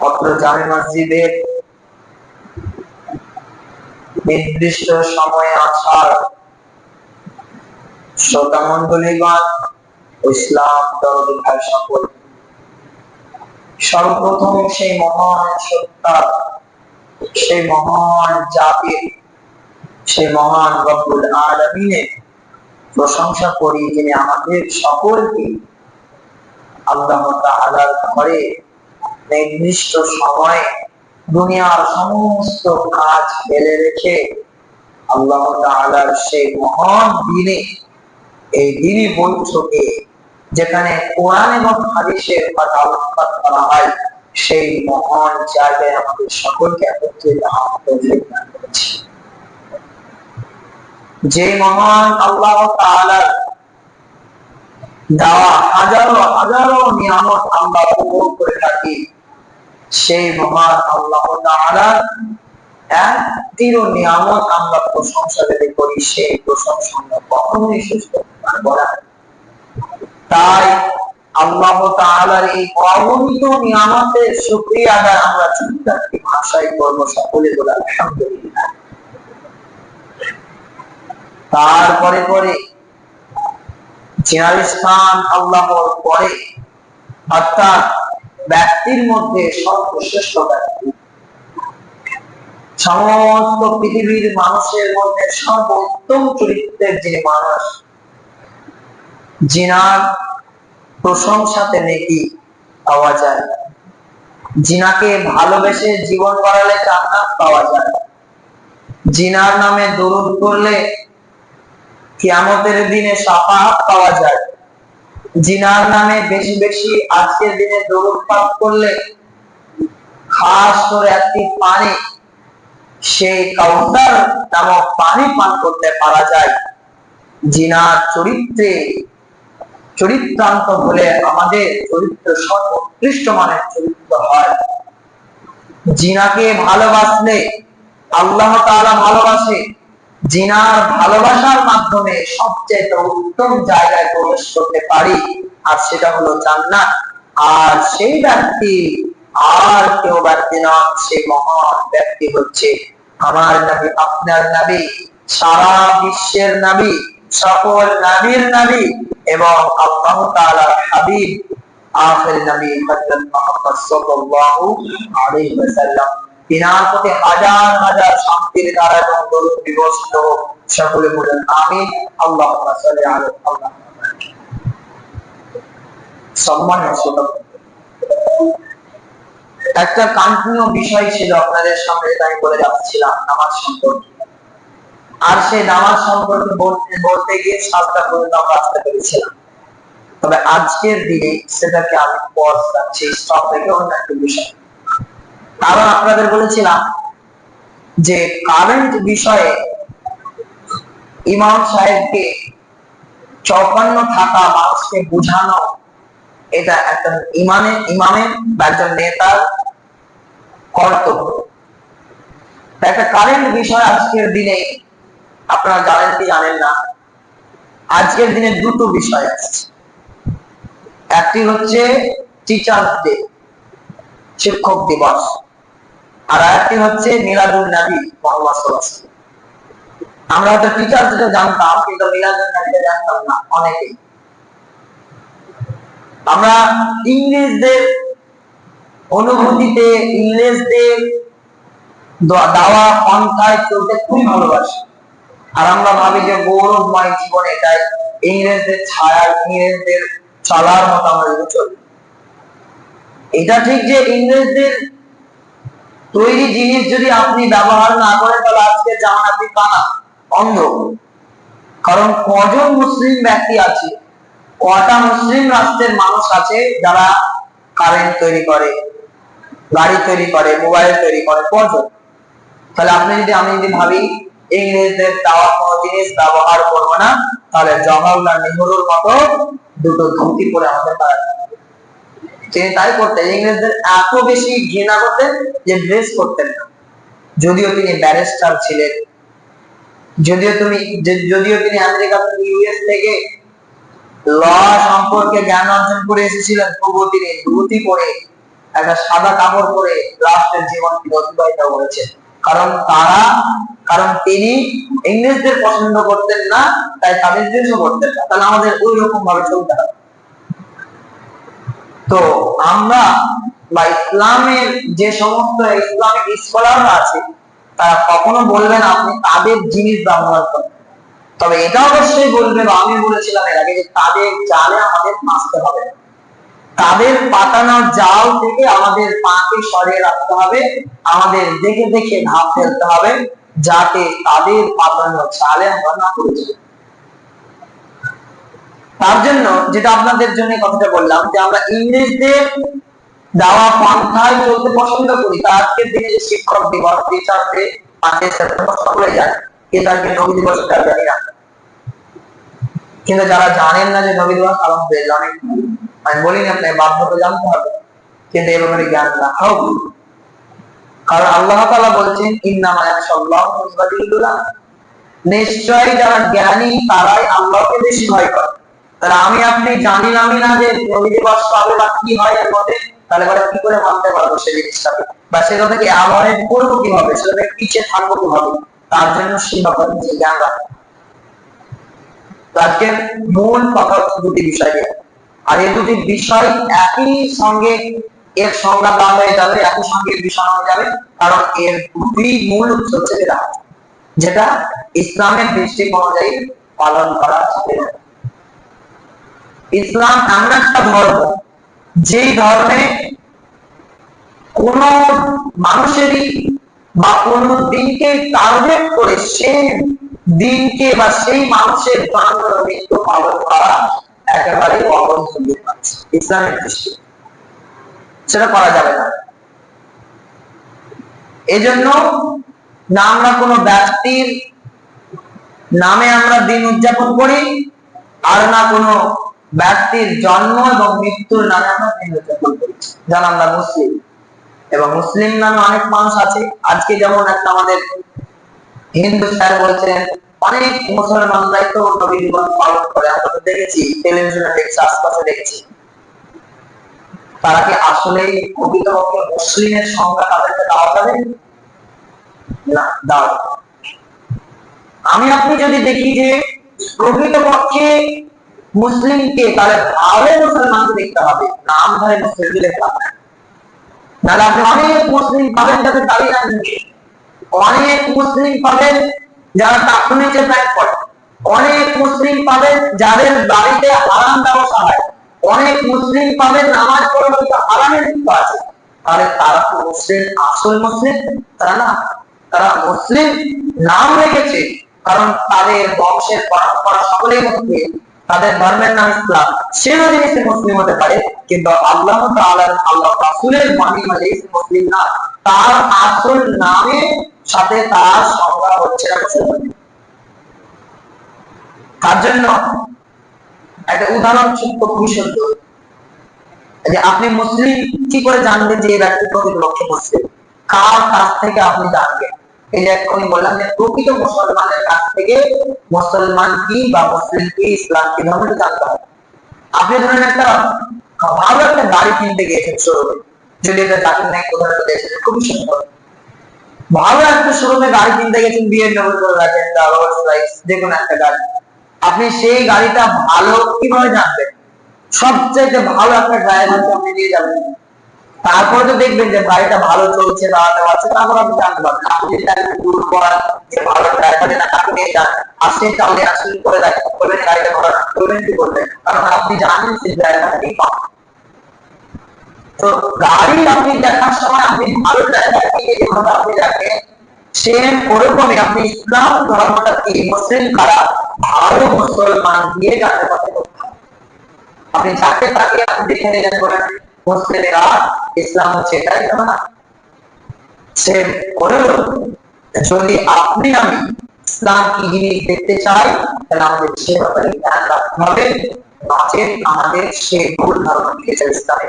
অত্র জামে মসজিদের নির্দিষ্ট সময়ে আসার শ্রোতা মণ্ডলীগণ, ইসলাম দরদি ভাই সকল, সর্বপ্রথম সেই মহান সত্তা, সেই মহান জাতির, সেই মহান রব্বুল আলামিনের প্রশংসা করি, যিনি আমাদের সকলকে আল্লাহ তাআলার ঘরে নির্দিষ্ট সময়ে দুনিয়ার সমস্ত কাজ ফেলে রেখে আল্লাহ তাআলার সেই মহান দিনে, এই দিনই বৈঠকে যেখানে কোরআন এবং হাদিসের কথা আলোচনা করা হয়, সেই মহান জায়গায় আমাদের সকলকে একত্রিত হওয়ার তৌফিক দান করেছে। যে মহান আল্লাহ তাআলার দেওয়া হাজারো হাজারো নিয়ামত আমরা উপভোগ করে থাকি, সেই মহান আল্লাহ তাআলার একটিরও নিয়ামত আমরা প্রশংসা যদি করি, সেই প্রশংসা আমরা কখনোই শেষ করতে পারবো না। তাই আল্লাহ তাআলার এই অগণিত নিয়ামতের শুকরিয়া আদায় আমরা চিন্তাকে ভাষায় করব, সকলে বলে আলহামদুলিল্লাহ। তারপরে পরে যার স্থান আল্লাহর পরে, অর্থাৎ ব্যক্তির মধ্যে সর্বশ্রেষ্ঠ ব্যক্তি, সমস্ত পৃথিবীর মানুষের মধ্যে সর্বোত্তম চরিত্রের যে মানুষ, জিনার প্রশংসাতে নেকি পাওয়া যায়, জিনাকে ভালোবেসে জীবন গড়ালে জান্নাত পাওয়া যায়, জিনার নামে দরুদ করলে কিয়ামতের দিনে শাফাআত পাওয়া যায়, জিনার নামে বেশি বেশি আজকের দিনে দরুদ পাঠ করলে খাস করে একটি পানি, সেই কাউসার নামক পানি পান করতে পারা যায়। জিনার চরিত্রান্ত হলে আমাদের চরিত্র সর্বোৎকৃষ্ট মানের চরিত্র হয়। জিনাকে ভালোবাসলে আল্লাহ তাআলা ভালোবাসে, জিনার ভালোবাসার মাধ্যমে সবচেয়ে উত্তম জায়গায় প্রবেশ করতে পারি, আর সেটা হলো জান্নাত। আর সেই ব্যক্তি আর কেউ ব্যক্তি নয়, সেই মহান ব্যক্তি হচ্ছে আমার নবী, আপনার নবী, সারা বিশ্বের নবী, সকল নবীর নবী এবং আল্লাহ তাআলার হাবিব, আখির নবী হযরত মুহাম্মদ সাল্লাল্লাহু আলাইহি ওয়াসাল্লাম। তিনার প্রতি হাজার হাজার শান্তির দ্বারা এবং দরুদ বিবর্ষিত হোক, সকলে বলেন আমিন। আল্লাহুম্মা সাল্লি আলা আল্লাহ। সম্মানিত শ্রোতা, একটা কন্টিনিউ বিষয় ছিল আপনাদের সামনে, আমি বলে যাচ্ছিলাম নামাজ সম্পর্কে, আর সেই নামাজ সম্পর্কে বলতে গিয়ে সাতটা পর্যন্ত আমরা আসতে পেরেছিলাম। তবে আজকের দিনে সেটাকে আমি পজ রাখছি, স্টপ রেখে অন্য একটা বিষয়। কারণ আপনাদের বলেছিলাম যে কারেন্ট বিষয়ে ইমাম সাহেবকে চৌকান্ন থাকা মানুষকে বুঝানো, এটা একটা ইমামের বা একজন নেতার কর্তব্য। একটা কারেন্ট বিষয় আজকের দিনে, আপনারা জানেন কি জানেন না, আজকের দিনে দুটো বিষয় আছে। একটি হচ্ছে টিচার্স ডে, শিক্ষক দিবস, আর আরেকটি হচ্ছে মিলাদুন নবী মুহাম্মদ সাল্লাল্লাহু আলাইহি ওয়াসাল্লাম। আমরা হয়তো টিচার্স ডে জানতাম, কিন্তু মিলাদুন নবী জানতাম না অনেকেই। আমরা ইংরেজদের অনুভূতিতে, ইংরেজদের দাওয়া পন্থায় চলতে খুবই ভালোবাসি, আর আমরা ভাবি যে গৌরবময় জীবন এটাই, ইংরেজদের ছায়া, ইংরেজদের চলার মতো আমরা চলি। এটা ঠিক যে ইংরেজদের তৈরি জিনিস যদি আপনি ব্যবহার না করেন, তাহলে আজকে জামান আপনি কানা, অন্ধ। কারণ কজন মুসলিম ব্যক্তি আছে, কটা মুসলিম রাষ্ট্রের মানুষ আছে যারা কারেন্ট তৈরি করে, গাড়ি তৈরি করে, মোবাইল তৈরি করে, কজন? তাহলে আমি যদি ভাবি ইংরেজদের দেওয়া কোনো জিনিস ব্যবহার করবো না, তাহলে জওহরলাল নেহরুর মতো দুটো ধুতি পরে আমাদের তারা, তিনি তাই করতেন। ইংরেজদের এত বেশি ঘৃণা করতেন যে ড্রেস করতেন না। যদিও তিনি ব্যারিস্টার ছিলেন, যদিও তিনি আমেরিকা থেকে, ইউএস থেকে ল সম্পর্কে জ্ঞান অর্জন করে এসেছিলেন, তবুও তিনি ধুতি পরে একটা সাদা কাপড় পরে রাষ্ট্রের জীবনকে অতিবাহিত করেছেন। কারণ তিনি ইংরেজদের পছন্দ করতেন না, তাই তাদের জন্য করতেন না। তাহলে আমাদের ওই রকম ভাবে চলতে হবে। তো আমরা বা ইসলামের যে সমস্ত ইসলামিক স্কলাররা আছে, তারা কখনো বলবে না আপনি তাদের জিনিস ব্যবহার করেন। তবে এটা অবশ্যই বলবে, বা আমি বলেছিলাম এর আগে, যে তাদের জালে আমাদের ফাঁসতে হবে, তাদের পাতানো জাল থেকে আমাদের পাকে সরিয়ে রাখতে হবে, আমাদের দেখে দেখে ধাপ ফেলতে হবে, যাতে তাদের পাতানো জালে আমরা না পড়ে যাই। তার জন্য যেটা আপনাদের জন্য কথাটা বললাম, যে আমরা ইংরেজদের দেওয়া পন্থায় চলতে পছন্দ করি। তা আজকের দিনে যে শিক্ষক দিবস, টিচার ডে, 5 সেপ্টেম্বর সকলে যায়, কিন্তু আজকে নবী দিবসটা জানি না। কিন্তু যারা জানেন না যে নবী দিবস, আলহামদুলিল্লাহ, আমি বলিনি আপনাকে বাধ্য করে জানতে হবে, কিন্তু এর ব্যাপারে জ্ঞান রাখা উচিত। কারণ আল্লাহ তাআলা বলছেন ইন্নামা ইয়াখশাল্লাহু মিন ইবাদিহিল, নিশ্চয়ই যারা জ্ঞানী তারাই আল্লাহকে বেশি ভয় করে। তাহলে আমি আপনি জানি না যে নবী দিবস কবে বা কি হয় এর মধ্যে, তাহলে বলে কি করে মানতে পারবো সেই জিনিসটাকে, বা সেটা থেকে অ্যাভয়েড করবো কিভাবে, সেটা থেকে পিছিয়ে থাকবো কিভাবে? তার জন্য সেই ব্যাপারে জ্ঞান রাখা। আজকের মূল কথা হচ্ছে দুটি বিষয় নিয়ে, আর এই দুটি বিষয় একই সঙ্গে এর সংজ্ঞা দেওয়া হয়ে যাবে, একই সঙ্গে বিষয় হয়ে যাবে। কারণ এর দুটি মূল হচ্ছে যেটা ইসলামের দৃষ্টিকোণ অনুযায়ী পালন করা যাবে। ইসলাম এমন একটা ধর্ম, যেই ধর্মে কোন মানুষেরই বা কোন দিনকে টার্গেট করে সেই দিনকে বা সেই মানুষের জন্ম মৃত্যু পালন করা একেবারে অবৈধ। ইসলামের দৃষ্টি সেটা করা যাবে না। এজন্য না আমরা কোনো ব্যক্তির নামে আমরা দিন উদযাপন করি, আর না কোনো ব্যক্তির জন্ম এবং মৃত্যুর নামে আমরা দিন উদযাপন করি। যেমন আমরা মুসলিম, এবং মুসলিম নামে অনেক মানুষ আছে। আজকে যেমন একটা আমাদের হিন্দু স্যার বলছেন অনেক মুসলমানরাই তো নবী দিবস পালন করে, আমরা তো দেখেছি, টেলিভিশনে দেখছি, আশপাশে দেখছি। তারা কি আসলেই প্রকৃতপক্ষে মুসলিমের সংজ্ঞা তাদেরকে দেওয়া যাবে না? দাও। আমি আপনি যদি দেখি যে প্রকৃতপক্ষে মুসলিমকে, তাহলে ভালো মুসলমানকে দেখতে হবে, নাম ধরে মুসলিম দেখতে হবে। নাহলে আপনি অনেক মুসলিম পাবেন যাদের দাড়ি নাই, অনেক মুসলিম পাবেন যারা টাকুর নিচে প্যান্ট পরে, অনেক মুসলিম পাবেন যাদের বাড়িতে হারাম ব্যবসা হয়, অনেক মুসলিম পাবেন নামাজ পড়ে হয়তো হারামের লিপ্ত আছে। তাহলে তারা তো মুসলিম, আসল মুসলিম তারা না। তারা মুসলিম নাম রেখেছে কারণ তাদের বংশের পরম্পরা সকলের মধ্যে, তাদের ধর্মের নাম ইসলাম, সে যদি মুসলিম হতে পারে, কিন্তু আল্লাহ তাআলার, আল্লাহ রাসূলের বাণী মানে মুসলিম না, তার আসল নামের সাথে তার সংজ্ঞা হচ্ছে না মুসলমান। তার জন্য একটা উদাহরণ ছোট্ট খুবই সুন্দর, যে আপনি মুসলিম কি করে জানবেন যে এই ব্যক্তি প্রকৃতপক্ষে মুসলিম? কার কাছ থেকে আপনি জানবেন? এই যে এক্ষুনি বললাম যে প্রকৃত মুসলমানের কাছ থেকে মুসলমান কি বা মুসলিম কি, ইসলাম কি ধর্মটা জানতে হবে। আপনি ধরেন একটা ভালো একটা গাড়ি কিনতে গিয়েছেন শোরুমে, যদি এটা জানেন না উদাহরণ দিয়েছেন, খুবই সুন্দর। ভালো একটা শোরুমে গাড়ি কিনতে গেছেন, BMW করে রাখেন, রোলস রয়েস, যে কোনো একটা গাড়ি। আপনি সেই গাড়িটা ভালো কিভাবে জানবেন? সবচেয়ে ভালো একটা ড্রাইভারকে আপনি নিয়ে যাবেন, তারপরে তো দেখবেন যে গাড়িটা ভালো চলছে, দাঁড়াতে পারছে, তারপর আপনি জানতে পারবেন। আপনি যদি একটা দূর করার যে ভালো ড্রাইভারের না, তাকে নিয়ে যান, আসলে তাহলে আসলে করে রাখেন, বলবেন গাড়িটা ভালো না, করবেন কি করবেন? কারণ আপনি জানেন যে ড্রাইভারটি পাবেন। তো গাড়ি আপনি দেখার সময় আপনি ভালো ড্রাইভারকে যেভাবে আপনি দেখেন, সেম ওরকমই আপনি ইসলাম ধর্মটা কি, মুসলিম কারা, ভালো মুসলমান দিয়ে জানতে পারবেন। আপনি যাকে তাকে আপনি দেখে নিলেন বলেন মুসলিমেরা ইসলাম হচ্ছে এটাই না, সে যদি আপনি আমি ইসলাম কি জিনিস দেখতে চাই, তাহলে আমাদের সে ব্যাপারে ধ্যান রাখতে হবে, নচেত আমাদের সে ভুল ধারণা দিয়েছে ইসলামে।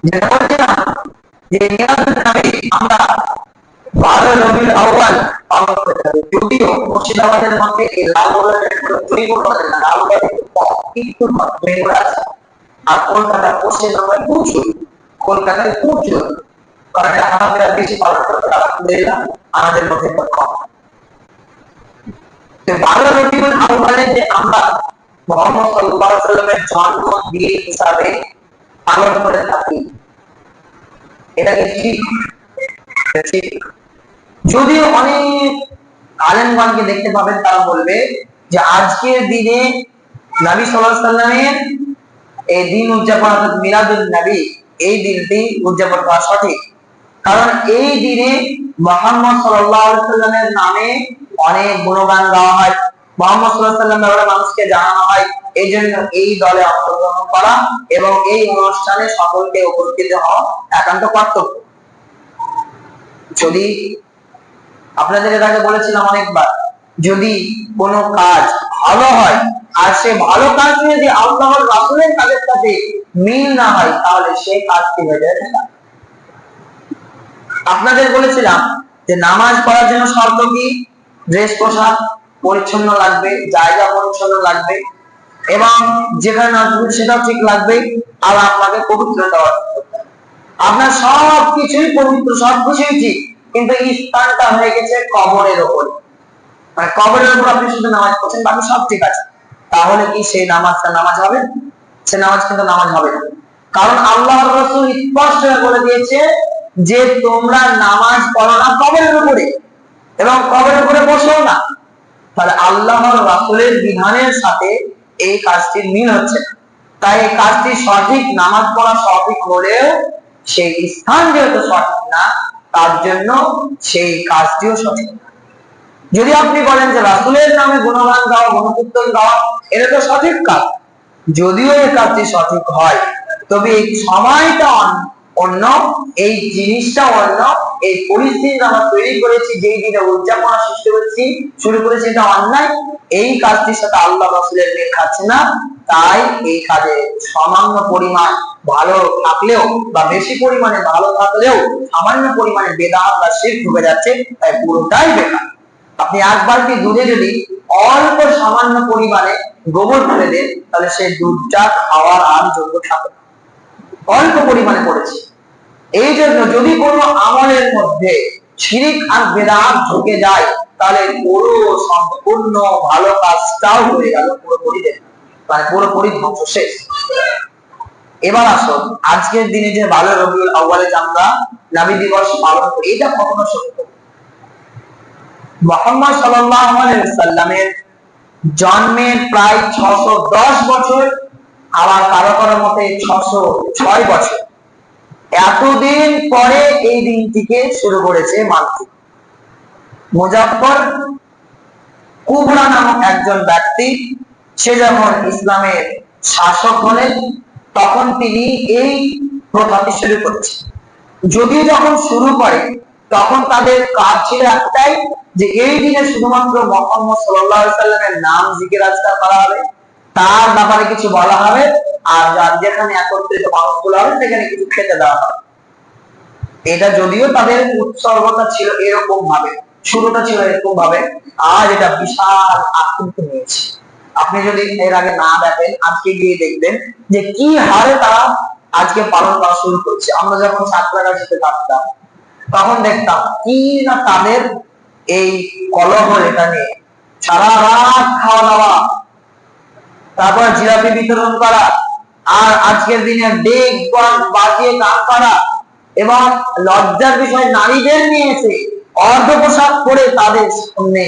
যেটা বলছিলাম যে আমরা 12 রবিউল আউয়াল পালন করতে হবে। যদিও মুর্শিদাবাদের মধ্যে এই লালগড়ের কিন্তু আর কলকাতা পশ্চিমবঙ্গের প্রচুর, কলকাতায় প্রচুর, কারণ আমাদের বেশি পালন করতে আলহামদুলিল্লাহ আমাদের মধ্যে কম। বাংলা রবিউল আউয়ালে যে আমরা মুহাম্মদ সাল্লাল্লাহু আলাইহি ওয়াসাল্লামের জন্মদিন হিসাবে পালন করে থাকি, এটা কি ঠিক? যদিও অনেক আলেমগণকে দেখতে পাবেন তারা বলবে যে আজকের দিনে নবী সাল্লাল্লাহু আলাইহি ওয়াসাল্লামের এই দিন উদযাপন অর্থাৎ মিলাদুন নবী, এই দিনটি উদযাপন করা সঠিক। কারণ এই দিনে মুহাম্মদ সাল্লাল্লাহু আলাইহি ওয়াসাল্লামের নামে অনেক গুণগান গাওয়া হয়, মুহাম্মদ সাল্লাল্লাহু আলাইহি ওয়াসাল্লামের ব্যাপারে মানুষকে জানানো হয়। এই জন্য এই দলে অংশগ্রহণ করা এবং এই অনুষ্ঠানে সকলকে উপস্থিত হওয়া একান্ত কর্তব্য। যদি আপনাদের এর আগে বলেছিলাম অনেকবার, যদি কোনো কাজ ভালো হয় আর সে ভালো কাজ যদি আল্লাহর রাসূলের কাজের সাথে মিল না হয়, তাহলে সেই কাজটি হয়ে যায় না। আপনাদের বলেছিলাম যে নামাজ পড়ার জন্য শর্ত কি? ড্রেস পোশাক পরিচ্ছন্ন লাগবে, জায়গা পরিচ্ছন্ন লাগবে, এবং যেখানে নাচবে সেটাও ঠিক লাগবে, আর আপনাকে পবিত্রতা অর্জন করতে হবে। আপনার সব কিছুই পবিত্র, সব কিছুই ঠিক, কিন্তু স্থানটা হয়ে গেছে কবরের উপর, মানে কবরের উপর আপনি শুধু নামাজ পড়ছেন, বাকি সব ঠিক আছে, তাহলে কি সেই নামাজটা নামাজ হবে? সে নামাজ কিন্তু নামাজ হবে না। কারণ আল্লাহর রাসূল স্পষ্ট বলে দিয়েছে যে তোমরা নামাজ পড়ো না কবরের উপরে, এবং কবরের উপরে বসো না। তাহলে আল্লাহর রাসূলের বিধানের সাথে এই কাজটির মিল হচ্ছে না। তাই এই কাজটি সঠিক, নামাজ পড়া সঠিক হলেও সেই স্থান যেহেতু সঠিক না, তার জন্য সেই কাজটিও সঠিক না। যদি আপনি বলেন যে রাসূলের নামে গুণগান গাওয়া, গুণকীর্তন গাওয়া, এটা তো সঠিক কাজ, যদিও এই কাজটি সঠিক হয়, তবে এই সময়টা অন্য, এই জিনিসটা অন্য, এই পরিস্থিতি আমরা তৈরি করেছি, যেই দিনে উদযাপন সৃষ্টি করেছি, শুরু করেছি, এটা অন্যায়। এই কাজটির সাথে আল্লাহ রাসূলের মিল খাচ্ছে না, তাই এই কাজে সামান্য পরিমাণ ভালো থাকলেও বা বেশি পরিমাণে ভালো থাকলেও সামান্য পরিমাণে বেদাত বা শিরক ঢুকে যাচ্ছে, তাই পুরোটাই বেকার। আপনি একবার কি দুধে যদি অল্প সামান্য পরিমাণে গোবর ফেলে দেন, তাহলে সেই দুধটা খাওয়ার আর যোগ্য থাকে না, অল্প পরিমাণে পড়েছে। এই জন্য যদি কোনো আমলের মধ্যে শিরক আর বেদাত ঢুকে যায়, তাহলে পুরো সম্পূর্ণ ভালো কাজটাও হয়ে গেল পুরোপুরি, মানে পুরোপুরি ধ্বংস, শেষ। এবার আসুন আজকের দিনে যে 12 রবিউল আউয়ালে আমরা নবী দিবস পালন করি, এটা কখনো সত্য? মুহাম্মদ সাল্লাল্লাহু আলাইহি ওয়াসাল্লামের জন্মের প্রায় 610 বছর, আবার কারো কারো মতে 606 বছর, এতদিন পরে এই দিনটিকে শুরু করেছে মানতে। মুজাফফর কুবরা নামক একজন ব্যক্তি, সে যখন ইসলামের শাসক হলেন, তখন তিনি এই প্রথাটি শুরু করেছেন। যদিও যখন শুরু করে তখন তাদের কাজ ছিল একটাই, যে এই দিনে শুধুমাত্র মুহাম্মদ সাল্লাল্লাহু আলাইহি ওয়াসাল্লামের নাম জিকির আজকার করা হবে, তার ব্যাপারে কিছু বলা হবে, আর যেখানে একত্রিত মানুষগুলো হবে সেখানে কিছু খেতে দেওয়া হবে। এটা যদিও তাদের উৎসর্গতা ছিল এরকম ভাবে, শুরুটা ছিল এরকম ভাবে, আর এটা বিশাল আকৃতি নিয়েছে। আপনি যদি এর আগে না দেখেন, আজকে গিয়ে দেখবেন যে কি হারে তারা আজকে পালন করা শুরু করছে। আমরা যখন ছাত্রাবাসে থাকতাম তখন দেখতাম কি না তাদের এই কলহ, এটা নিয়ে সারা রাত খাওয়া দাওয়া, তারপর জিলাপি বিতরণ করা, আর আজকের দিনে ডেক বাজিয়ে গান করা, এবং লজ্জার বিষয় নারীদের নিয়ে এসে অর্ধ পোশাক পরে তাদের সামনে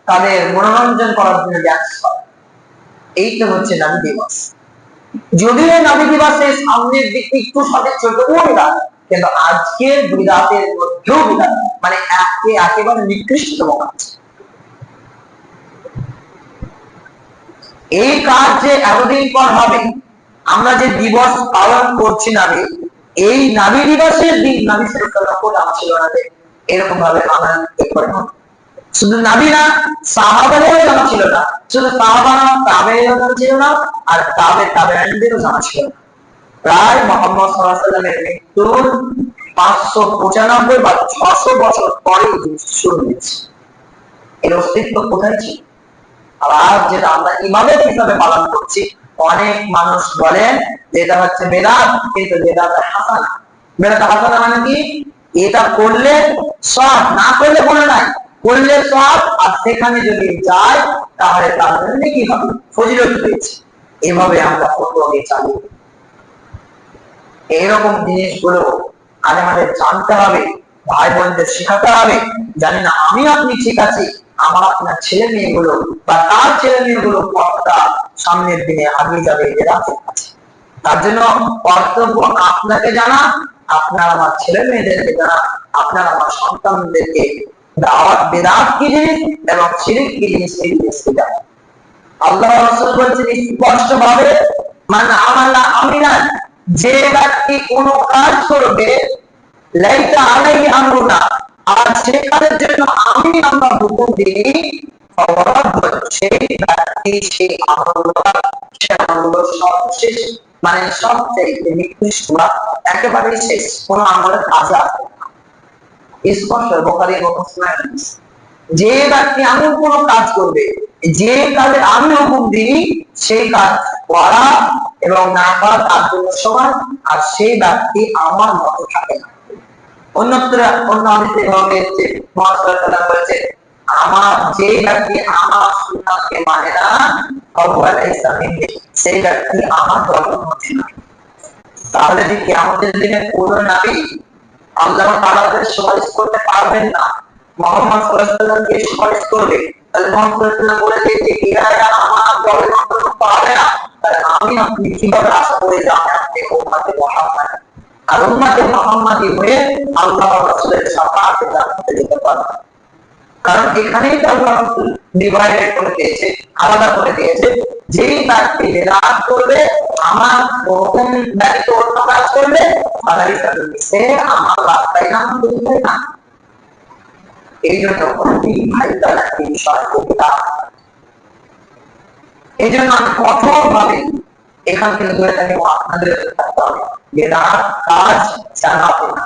তাদের মনোরঞ্জন করার জন্য ডান্স করা। এইটা হচ্ছে নবী দিবস। যদিও নবী দিবসের সামনের দিকটি একটু সঠিক ছোট না, কিন্তু আজকের বিদাতের মধ্যেও বিদাত, মানে একেবারে নিকৃষ্টতম কাজ। এই কাজ যে এতদিন পর হবে, আমরা যে দিবস পালন করছি নবী, এই নবী দিবসের দিন নবী সাল্লাল্লাহু আলাইহি ওয়াসাল্লাম এরকম ভাবে আনন্দ করে না। শুধু নবী না, সাহাবাদেরও জানা ছিল না, শুধু সাহাবারা তাবেঈনদেরও জানা ছিল না, আর তাবেঈনদেরও জানা ছিল না। প্রায় মুহাম্মদ সাল্লাল্লাহু আলাইহি ওয়াসাল্লামের মৃত্যুর 595 বা 600 বছর পরে শুরু হয়েছে। এর অস্তিত্ব কোথায় ছিল? আর যেটা আমরা ইবাদত হিসাবে পালন করছি, অনেক মানুষ বলেন যে এটা হচ্ছে বেদাত, কিন্তু বেদাত হাসানা, বেদাত হাসানা মানে কি? এটা করলে সব, না করলে কোনো নাই, করলে সব, আর সেখানে যদি যায় তাহলে তার জন্য কি হবে? ফজিলত পেয়েছে। এভাবে আমরা ফতোয়াকে চালু, এইরকম জিনিসগুলো আজ আমাদের জানতে হবে, ভাই বোনদের শেখাতে হবে। জানি না আমি আপনি ঠিক আছি, আমার আপনার ছেলে মেয়েগুলো বা তার ছেলে মেয়েগুলো কতটা সামনের দিনে আগিয়ে যাবে এরা আছে। তার জন্য কর্তব্য আপনাকে জানা, আপনার আমার ছেলে মেয়েদেরকে জানা, আপনার আমার সন্তানদেরকে দাওয়াত বেদাত কি জিনিস এবং শিরক কি জিনিস এই জিনিসকে জানা। আল্লাহ রাসূল বলেছেন স্পষ্ট ভাবে, মান আমালা আমিলান, যে ব্যক্তি কোন কাজ করবে লাইসা আলাইহি আমরুনা, আর সে কাজের জন্য আমরা হুকুম দিই, সেই ব্যক্তি সেই আমলগুলো সবশেষ, মানে সবচেয়ে নিকৃষ্ট, একেবারে শেষ, কোন আমলের কাজ আছে স্পষ্ট বুখারী এবং মুসলিম। যে ব্যক্তি এমন কোন কাজ করবে যে কাজে আমি হুকুম দিই, সেই কাজ করা এবং না করা তার জন্য সমান, আর সেই ব্যক্তি আমার মতো থাকে না। অন্যত্র অন্য হাদিসে বলেছে, মুহাম্মদ সাল্লাল্লাহু আলাইহি ওয়াসাল্লাম বলেছে, আমার যে ব্যক্তি আমার সুন্নাতকে মানে না, সেই ব্যক্তি আমার দলের মধ্যে না। তাহলে যে কিয়ামতের দিনে কোন নবী আল্লাহ তাআলাকে সুপারিশ করতে পারবেন না, মুহাম্মদ সাল্লাল্লাহু আলাইহি ওয়াসাল্লামকে সুপারিশ করবে, তাহলে মুহাম্মদ সাল্লাল্লাহু আলাইহি ওয়াসাল্লাম বলেছে যে এরা আমার দলের অন্তর্ভুক্ত পাবে না, তাহলে আমি আপনি কিভাবে আশা করে যাব আপনি উম্মতে মুহাম্মদ আর উম্মতে মুহাম্মাদি হয়ে আল্লাহ রাসূলের শাফাআতে জান্নাতে যেতে পারবে? কারণ এখানেই তো আল্লাহ রাসূল ডিভাইডেড করে দিয়েছে, আলাদা করে দিয়েছে। যেই ব্যক্তি বিদআত করবে, আমার হুকুম ব্যতীত অন্য কাজ করবে, তাহলে সে আমার রাস্তায় নাম দিবে না। এই জন্য অতি ভাইটাল একটি বিষয় কবিতা। এই জন্য আমি কঠোরভাবে এখান থেকে দূরে থাকবো, আপনাদের থাকতে হবে বিদআত কাজ জানাতে না।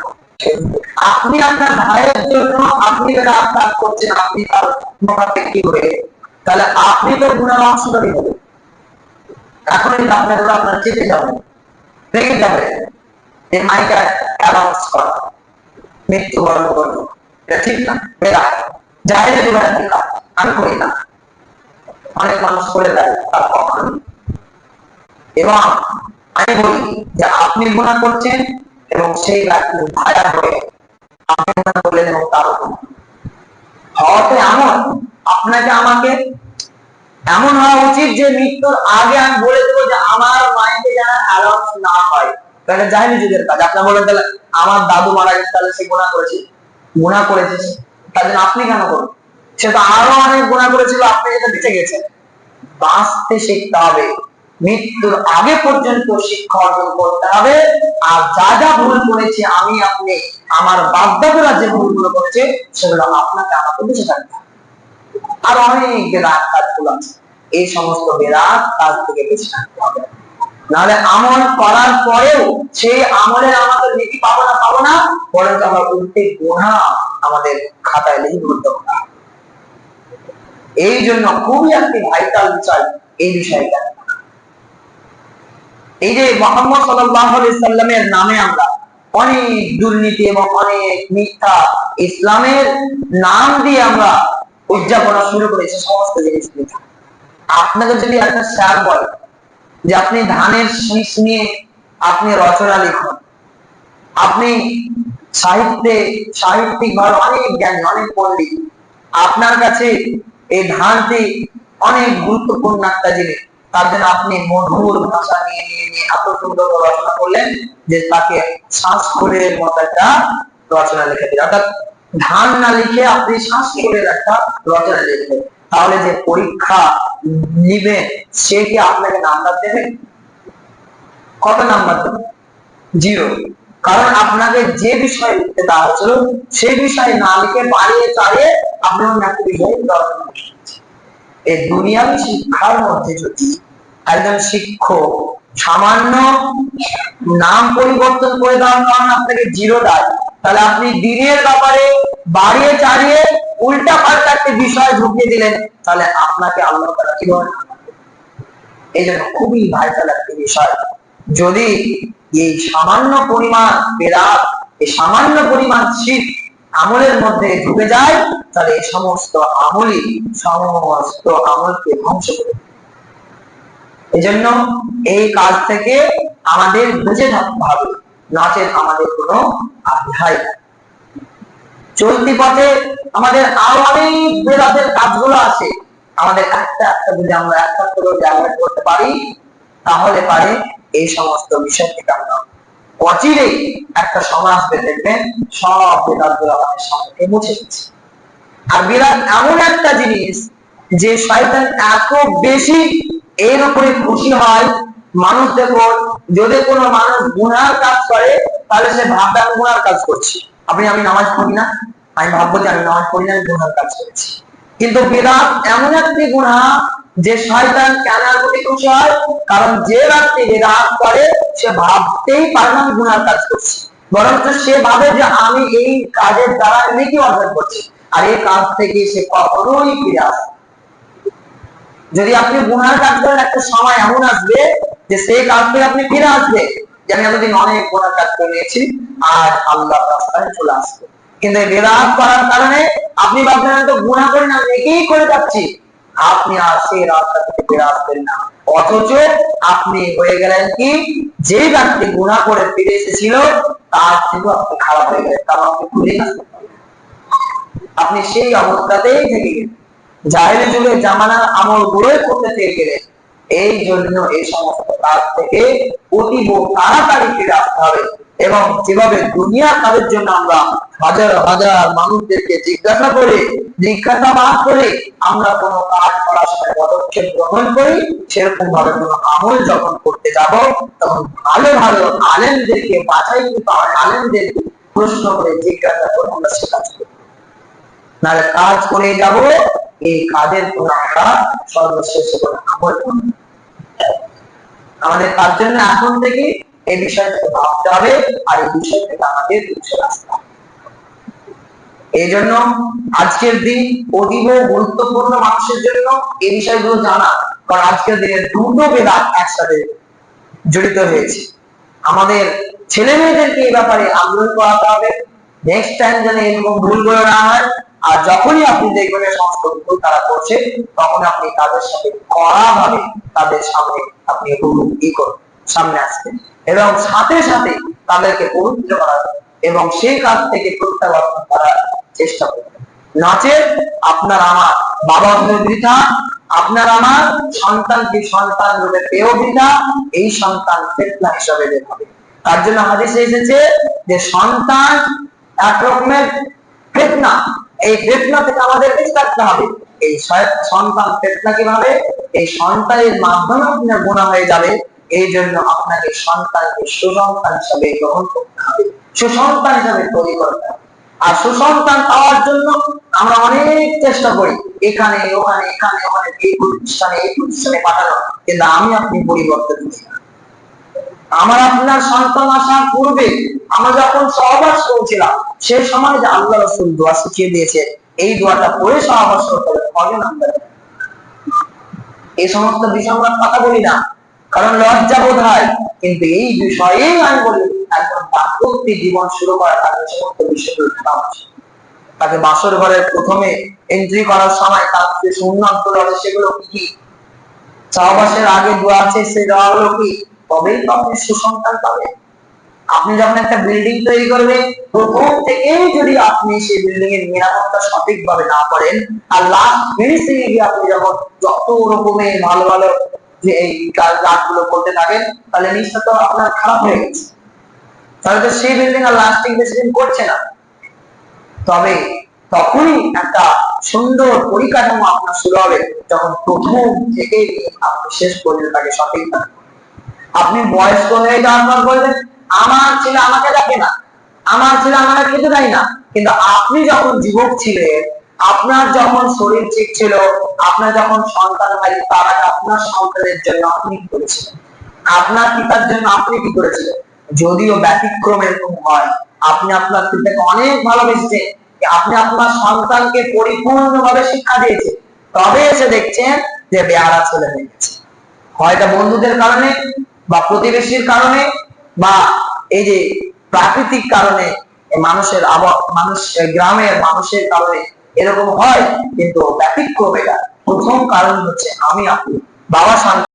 আপনি আপনার ভাইয়ের জন্য আপনি বিদআত কাজ করছেন, আপনি তার মুনাফিকি হয়ে, তাহলে আপনি তো গুনাহ অংশধারী হবেন। এখন আপনার আপনার চেপে যাবেন, রেগে যাবে, এই মাইকা অ্যানাউন্স করা মৃত্যুবরণ করবো, এটা ঠিক না। বেদআত জায়েজ বিদআত আমি করি না, অনেক মানুষ করে দেয় তার কখন। এবং আমি বলি যে আপনি গুনাহ করছেন এবং সেই ব্যক্তি ভাইয়া হয়ে আপনি গুনাহ করলেন এবং তার হওয়াতে এমন আপনাকে আমাকে এমন হওয়া উচিত যে মৃত্যুর আগে আমি বলে দেবো যে আমার মাইকে যেন অ্যালাউন্স না হয়, তাহলে জাহেলি যুগের কাজ। আপনারা বলেন তাহলে আমার দাদু মারা গেছে, তাহলে সে গুনাহ করেছে, তার জন্য আপনি কেন করবেন? সে তো আরো অনেক গুনাহ করেছিল, আপনি এটা বেঁচে গেছেন। বাঁচতে শিখতে হবে, মৃত্যুর আগে পর্যন্ত শিক্ষা অর্জন করতে হবে। আর যা যা ভুল করেছে আমি আপনি, আমার বাপ-দাদারা যে ভুলগুলো করেছে সেগুলো আপনাকে আমাকে বেঁচে থাকতে হবে। আর অনেক বেদাত কাজগুলো আছে, এই সমস্ত বেদাত কাজ থেকে বেঁচে থাকতে হবে। নাহলে আমল করার পরেও সেই আমলের আমাদের নেকি পাবো না, বরং আমরা উল্টে গুনাহ আমাদের খাতায় লিপিবদ্ধ করা। এই জন্য খুবই একটি ভাইটাল বিষয় এই বিষয়টা। এই যে মুহাম্মদ সাল্লাল্লাহু আলাইহি সাল্লামের নামে আমরা অনেক দুর্নীতি এবং অনেক মিথ্যা ইসলামের নাম দিয়ে আমরা উদযাপন শুরু করেছি, সমস্ত জিনিস মিথ্যা। আপনাকে যদি একটা স্যার বলে যে আপনি ধানের শীষ নিয়ে আপনি রচনা লিখুন, আপনি সাহিত্যিক ভাবে অনেক জ্ঞানী, অনেক পণ্ডিত, আপনার কাছে এই ধানটি অনেক গুরুত্বপূর্ণ একটা জিনিস, তার জন্য আপনি মধুর ভাষা নিয়ে এত সুন্দর রচনা করলেন যে তাকে শ্বাসখোলের মতো একটা রচনা লিখে দিলেন। অর্থাৎ ধান না লিখে আপনি শ্বাসখোলের একটা রচনা লিখলেন, তাহলে যে পরীক্ষা নিবে সে কি আপনাকে নাম্বার দেবে? কত নাম্বার দেবে? 0। কারণ আপনাকে যে বিষয় লিখতে দেওয়া হয়েছিল সেই বিষয় না লিখে বাড়িয়ে চাড়িয়ে আপনি অন্য একটা বিষয়ে রচনা লিখেছেন। এই দুনিয়াবী শিক্ষার মধ্যে যদি একজন শিক্ষক সামান্য নাম পরিবর্তন করে দেওয়ার কারণে আপনাকে 0 দেয়, তাহলে আপনি দিনের ব্যাপারে বাড়িয়ে চাড়িয়ে উল্টা পাল্টা একটি বিষয় ঢুকিয়ে দিলেন, তাহলে আপনাকে আল্লাহ তাআলা কি বলেন? এই জন্য খুবই ভাইটাল একটি বিষয় যদি এই সামান্য পরিমাণ বেদাত, এই সামান্য পরিমাণ শিরক আমলের মধ্যে ঢুকে যায়, তাহলে এই সমস্ত আমলকে ধ্বংস করে। এজন্য এই কাজ থেকে আমাদের বেঁচে থাকতে হবে, নচেৎ আমাদের কোনো আধ্যায়। চলতি পথে আমাদের আরো অনেক বেদাতের কাজগুলো আছে, আমাদের একটা একটা যদি আমরা একটা করে অ্যাভয়েড করতে পারি, তাহলে পারে এই সমস্ত বিষয় থেকে আমরা অচিরেই একটা সমাজ দেখবেন সব বেদাতগুলো আমাদের সামনে মুছে গেছে। আর বিরাট এমন একটা জিনিস যে শয়তান এত বেশি এর উপরে খুশি হয়, মানুষ দেখো যদি কোনো মানুষ গুনার কাজ করে তাহলে সে ভাববে আমি গুনার কাজ করছি। আমি নামাজ পড়ি না, আমি ভাববো যে আমি নামাজ পড়ি না, আমি গুনার কাজ করেছি। কিন্তু বিরাট এমন একটি গুনাহ যে শয়তান কেন প্রতি খুশি হয়, কারণ যে ব্যক্তি বিরাট করে সে ভাবতেই পারে না গুনার কাজ করছি, বরঞ্চ সে ভাবে যে আমি এই কাজের দ্বারা নেকি অর্জন করছি, আর এই কাজ থেকে সে কখনোই ফিরে আসে। যদি আপনি গুনার কাজ করেন, একটা সময় এমন আসবে যে সেই কাজ থেকে আপনি ফিরে আসবে, যে আমি এতদিন অনেক গুনার কাজ করে নিয়েছি আর আল্লাহর রাস্তায় চলে আসবে। কিন্তু বেদাত করার কারণে আপনি ভাবছেন তো গুনাহ করি না, নেকিই করে যাচ্ছি, আপনি আর সেই রাস্তা থেকে ফিরে আসবেন না। অথচ আপনি হয়ে গেলেন কি, যে ব্যক্তি গুনাহ করে ফিরে এসেছিল তার থেকে আপনি খারাপ হয়ে গেলেন, কারণ আপনি ভুলে গেছেন, আপনি সেই অবস্থাতেই থেকে গেলেন, জাহেলি যুগে জামানার আমল গুলোই করতে চেয়ে গেলেন। এই জন্য এই সমস্ত কাজ থেকে অতীব তাড়াতাড়ি ফিরে আসতে হবে। এবং যেভাবে দুনিয়ার কাজের জন্য আমরা হাজার হাজার মানুষদেরকে জিজ্ঞাসাবাদ করে আমরা কোনো কাজ করার সময় পদক্ষেপ গ্রহণ করি, সেরকম ভাবে কোনো আমল যখন করতে যাব তখন ভালো ভালো আলেমদেরকে বাছাই আলেমদেরকে প্রশ্ন করে জিজ্ঞাসা করে আমরা সে কাজ করি, নাহলে কাজ করে যাব, এই কাজের পর আমরা সর্বশেষ করে আমল করব। আমাদের তার জন্য এখন থেকে এই বিষয়টাকে ভাবতে হবে, আর এই বিষয় থেকে আমাদের পিছিয়ে আসতে হবে। এই জন্য আজকের দিন অতীব গুরুত্বপূর্ণ মানুষের জন্য এই বিষয়গুলো জানা, কারণ আজকের দিনে দুটো বেদাত একসাথে জড়িত হয়েছে। আমাদের ছেলে মেয়েদেরকে এই ব্যাপারে আগ্রহ করাতে হবে, নেক্সট টাইম যেন এরকম ভুলগুলো না হয়। আর যখনই আপনি দেখবেন সমস্ত ভুল তারা করছে, তখন আপনি তাদের সাথে কড়া ভাবে তাদের সামনে আপনি সামনে আসবেন এবং সাথে সাথে তাদেরকে পবিত্র করা এবং সেই কাজ থেকে প্রত্যাবর্তন করার চেষ্টা করবেন। নচেৎ আপনার আমার বাবা হয়ে বৃথা, আপনার আমার সন্তানকে সন্তান রূপে পেয়েও বৃথা, এই সন্তান ফিতনা হিসাবে বের হবে। তার জন্য হাদিসে এসেছে যে সন্তান এক রকমের ফিতনা, এই ফিতনা থেকে আমাদের বেঁচে থাকতে হবে। এই সন্তান ফিতনা কিভাবে, এই সন্তানের মাধ্যমে আপনার গুনাহ হয়ে যাবে, এই জন্য আপনাকে সন্তানকে সুসন্তান হিসাবে গ্রহণ করতে হবে, সুসন্তান হিসাবে তৈরি করতে হবে। আর সুসন্তান পাওয়ার জন্য আমরা অনেক চেষ্টা করি, এখানে ওখানে এই প্রতিষ্ঠানে পাঠানো, কিন্তু আমি আপনি পরিবর্তন করি না। আমার আপনার সন্তান আসার পূর্বে আমরা যখন সহবাস করেছিলাম, সেই সময় যে আল্লাহ রাসূল দোয়া শিখিয়ে দিয়েছে, এই দোয়াটা পড়ে সহবাস করতে হবে। এই সমস্ত বিষয় আমরা কথা বলি না, কারণ লজ্জা বোধ হয়। কিন্তু এই বিষয়ে আমি বলি, একজন দাম্পত্য জীবন শুরু করার আগে সমস্ত বিষয়গুলো জানা উচিত। তাকে বাসর ঘরের প্রথমে এন্ট্রি করার সময় তার যে সুন্নাতগুলো আছে সেগুলো কি, সহবাসের আগে দোয়া আছে সেই দোয়াগুলো কি, তবেই তো আপনি সুসন্তান পাবেন। আপনি যখন একটা বিল্ডিং তৈরি করবেন, প্রথম থেকেই যদি আপনি সেই বিল্ডিং এর নিরাপত্তা সঠিকভাবে না করেন, আর লাস্ট ফিনিশিং এ গিয়ে আপনি যখন যত রকমের ভালো ভালো যে এই কাজগুলো করতে থাকেন, তাহলে নিশ্চয়ই তো আপনার খারাপ হয়ে গেছে, তাহলে তো সেই বিল্ডিং আর লাস্টিং বেশি দিন করছে না। তবে তখনই একটা সুন্দর পরিকাঠামো আপনার শুরু হবে, যখন প্রথম থেকে আপনি শেষ পর্যন্ত তাকে সঠিক থাকবেন। আপনি বয়স্ক হয়ে যাওয়ার পর বলবেন আমার ছেলে আমাকে ডাকে না, আমার ছেলে আমাকে খেতে দেয় না, কিন্তু আপনি যখন যুবক ছিলেন, আপনার যখন শরীর ঠিক ছিল, আপনার যখন সন্তান হয়, তার আগে আপনার সন্তানের জন্য আপনি কি করেছিলেন, আপনার পিতার জন্য আপনি কি করেছিলেন? যদিও ব্যতিক্রম এরকম হয়, আপনি আপনার পিতাকে অনেক ভালোবেসেছেন, আপনি আপনার সন্তানকে পরিপূর্ণভাবে শিক্ষা দিয়েছেন, তবে এসে দেখছেন যে বেয়ারা ছেলে হয়ে গেছে, হয়তো বন্ধুদের কারণে, বা প্রতিবেশীর কারণে বা এই যে প্রাকৃতিক কারণে মানুষ গ্রামের মানুষের কারণে এরকম হয়, কিন্তু ব্যতিক্রম এটা। প্রথম কারণ হচ্ছে আমি আপনি। বাবা শান্তি